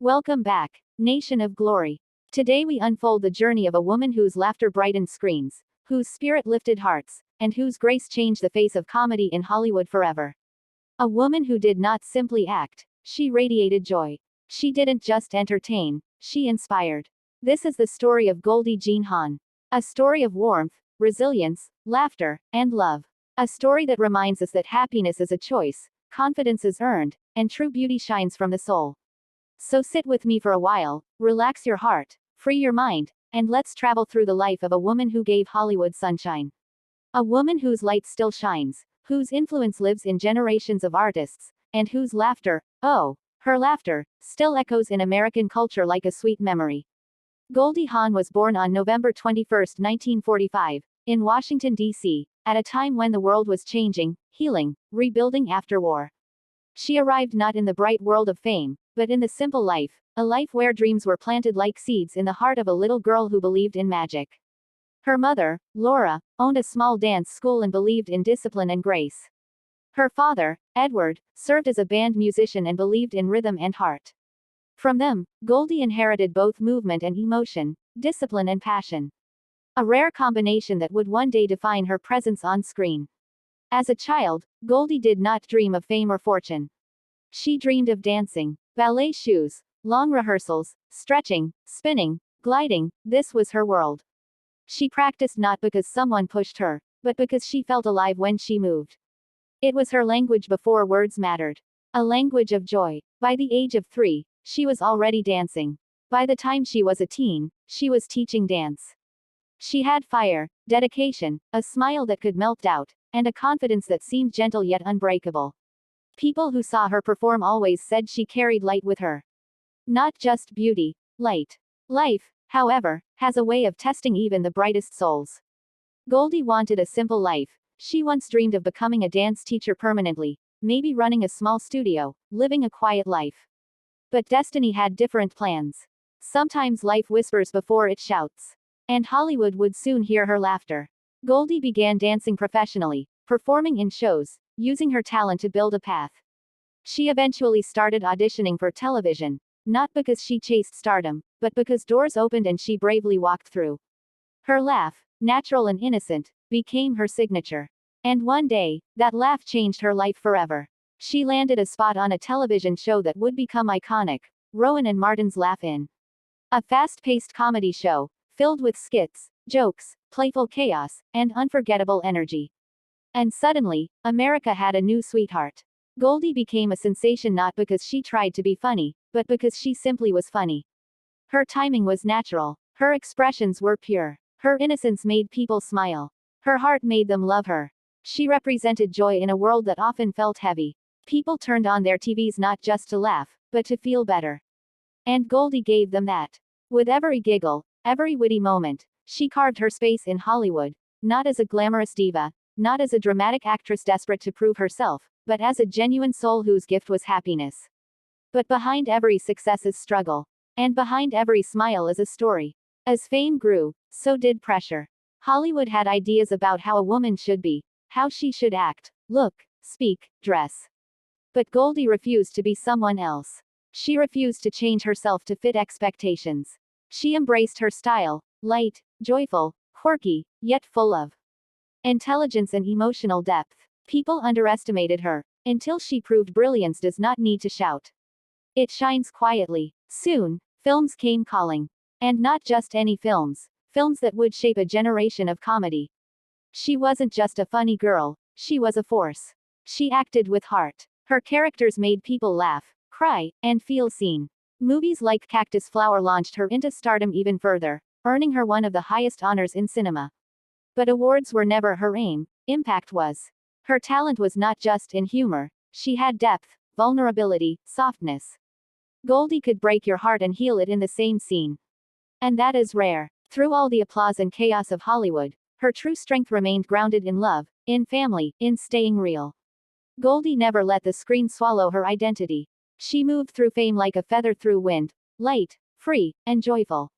Welcome back, Nation of Glory. Today we unfold the journey of a woman whose laughter brightened screens, whose spirit lifted hearts, and whose grace changed the face of comedy in Hollywood forever. A woman who did not simply act, she radiated joy. She didn't just entertain, she inspired. This is the story of Goldie Jeanne Hawn. A story of warmth, resilience, laughter, and love. A story that reminds us that happiness is a choice, confidence is earned, and true beauty shines from the soul. So sit with me for a while, relax your heart, free your mind, and let's travel through the life of a woman who gave Hollywood sunshine. A woman whose light still shines, whose influence lives in generations of artists, and whose laughter, oh, her laughter, still echoes in American culture like a sweet memory. Goldie Hawn was born on November 21, 1945, in Washington, D.C., at a time when the world was changing, healing, rebuilding after war. She arrived not in the bright world of fame, but in the simple life, a life where dreams were planted like seeds in the heart of a little girl who believed in magic. Her mother, Laura, owned a small dance school and believed in discipline and grace. Her father, Edward, served as a band musician and believed in rhythm and heart. From them, Goldie inherited both movement and emotion, discipline and passion. A rare combination that would one day define her presence on screen. As a child, Goldie did not dream of fame or fortune. She dreamed of dancing. Ballet shoes, long rehearsals, stretching, spinning, gliding, this was her world. She practiced not because someone pushed her, but because she felt alive when she moved. It was her language before words mattered. A language of joy. By the age of 3, she was already dancing. By the time she was a teen, she was teaching dance. She had fire, dedication, a smile that could melt doubt, and a confidence that seemed gentle yet unbreakable. People who saw her perform always said she carried light with her. Not just beauty, light. Life, however, has a way of testing even the brightest souls. Goldie wanted a simple life. She once dreamed of becoming a dance teacher permanently, maybe running a small studio, living a quiet life. But destiny had different plans. Sometimes life whispers before it shouts. And Hollywood would soon hear her laughter. Goldie began dancing professionally, performing in shows, using her talent to build a path. She eventually started auditioning for television, not because she chased stardom, but because doors opened and she bravely walked through. Her laugh, natural and innocent, became her signature. And one day, that laugh changed her life forever. She landed a spot on a television show that would become iconic, Rowan and Martin's Laugh-In. A fast-paced comedy show, filled with skits, jokes, playful chaos, and unforgettable energy. And suddenly, America had a new sweetheart. Goldie became a sensation not because she tried to be funny, but because she simply was funny. Her timing was natural. Her expressions were pure. Her innocence made people smile. Her heart made them love her. She represented joy in a world that often felt heavy. People turned on their TVs not just to laugh, but to feel better. And Goldie gave them that. With every giggle, every witty moment, she carved her space in Hollywood, not as a glamorous diva, not as a dramatic actress desperate to prove herself, but as a genuine soul whose gift was happiness. But behind every success is struggle. And behind every smile is a story. As fame grew, so did pressure. Hollywood had ideas about how a woman should be, how she should act, look, speak, dress. But Goldie refused to be someone else. She refused to change herself to fit expectations. She embraced her style, light, joyful, quirky, yet full of intelligence and emotional depth. People underestimated her, until she proved brilliance does not need to shout. It shines quietly. Soon, films came calling. And not just any films. Films that would shape a generation of comedy. She wasn't just a funny girl, she was a force. She acted with heart. Her characters made people laugh, cry, and feel seen. Movies like Cactus Flower launched her into stardom even further, earning her one of the highest honors in cinema. But awards were never her aim, impact was. Her talent was not just in humor, she had depth, vulnerability, softness. Goldie could break your heart and heal it in the same scene. And that is rare. Through all the applause and chaos of Hollywood, her true strength remained grounded in love, in family, in staying real. Goldie never let the screen swallow her identity. She moved through fame like a feather through wind, light, free, and joyful.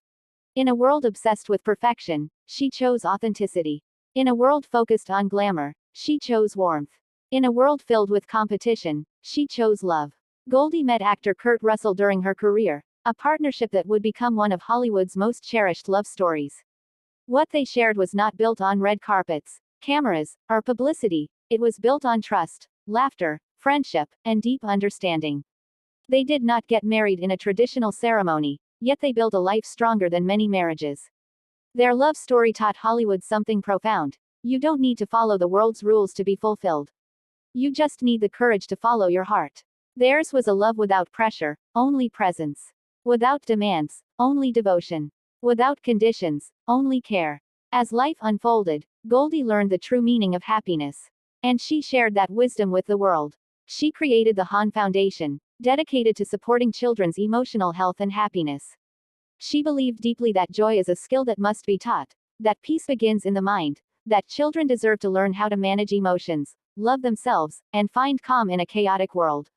In a world obsessed with perfection, she chose authenticity. In a world focused on glamour, she chose warmth. In a world filled with competition, she chose love. Goldie met actor Kurt Russell during her career, A partnership that would become one of Hollywood's most cherished love stories. What they shared was not built on red carpets, cameras, or publicity. It was built on trust, laughter, friendship, and deep understanding. They did not get married in a traditional ceremony, yet they built a life stronger than many marriages. Their love story taught Hollywood something profound. You don't need to follow the world's rules to be fulfilled. You just need the courage to follow your heart. Theirs was a love without pressure, only presence. Without demands, only devotion. Without conditions, only care. As life unfolded, Goldie learned the true meaning of happiness. And she shared that wisdom with the world. She created the Hawn Foundation, dedicated to supporting children's emotional health and happiness. She believed deeply that joy is a skill that must be taught, that peace begins in the mind, that children deserve to learn how to manage emotions, love themselves, and find calm in a chaotic world.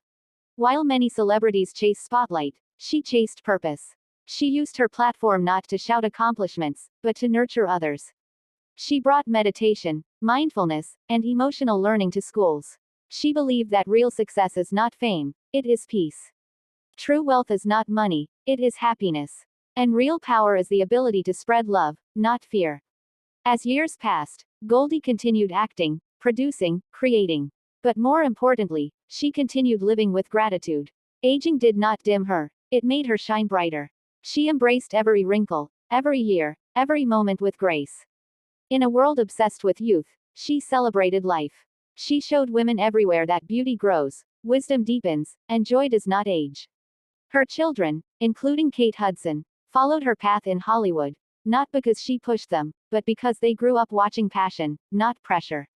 While many celebrities chase spotlight, she chased purpose. She used her platform not to shout accomplishments, but to nurture others. She brought meditation, mindfulness, and emotional learning to schools. She believed that real success is not fame, it is peace. True wealth is not money, it is happiness. And real power is the ability to spread love, not fear. As years passed, Goldie continued acting, producing, creating. But more importantly, she continued living with gratitude. Aging did not dim her, it made her shine brighter. She embraced every wrinkle, every year, every moment with grace. In a world obsessed with youth, she celebrated life. She showed women everywhere that beauty grows, wisdom deepens, and joy does not age. Her children, including Kate Hudson, followed her path in Hollywood, not because she pushed them, but because they grew up watching passion, not pressure.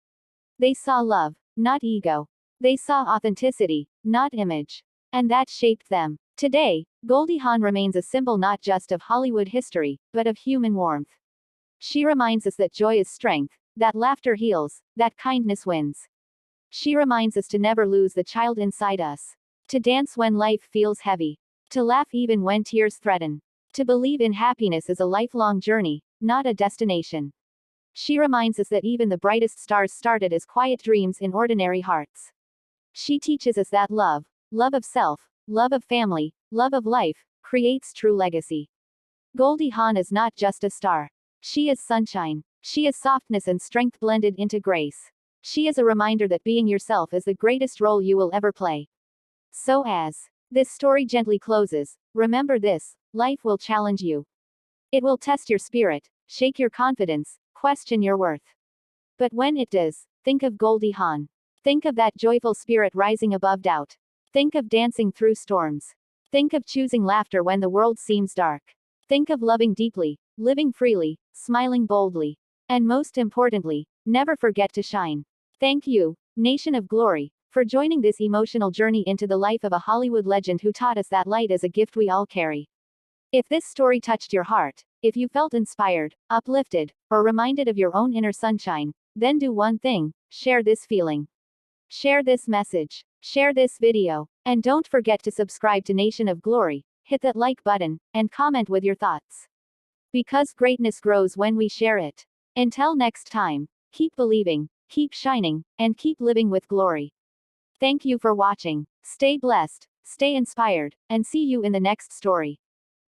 They saw love, not ego. They saw authenticity, not image. And that shaped them. Today, Goldie Hawn remains a symbol not just of Hollywood history, but of human warmth. She reminds us that joy is strength, that laughter heals, that kindness wins. She reminds us to never lose the child inside us. To dance when life feels heavy. To laugh even when tears threaten. To believe in happiness is a lifelong journey, not a destination. She reminds us that even the brightest stars started as quiet dreams in ordinary hearts. She teaches us that love, love of self, love of family, love of life, creates true legacy. Goldie Hawn is not just a star. She is sunshine. She is softness and strength blended into grace. She is a reminder that being yourself is the greatest role you will ever play. So as this story gently closes, remember this: life will challenge you. It will test your spirit, shake your confidence, question your worth. But when it does, think of Goldie Hawn. Think of that joyful spirit rising above doubt. Think of dancing through storms. Think of choosing laughter when the world seems dark. Think of loving deeply, living freely, smiling boldly. And most importantly, never forget to shine. Thank you, Nation of Glory, for joining this emotional journey into the life of a Hollywood legend who taught us that light is a gift we all carry. If this story touched your heart, if you felt inspired, uplifted, or reminded of your own inner sunshine, then do one thing: share this feeling. Share this message. Share this video. And don't forget to subscribe to Nation of Glory, hit that like button, and comment with your thoughts. Because greatness grows when we share it. Until next time, keep believing, keep shining, and keep living with glory. Thank you for watching. Stay blessed, stay inspired, and see you in the next story.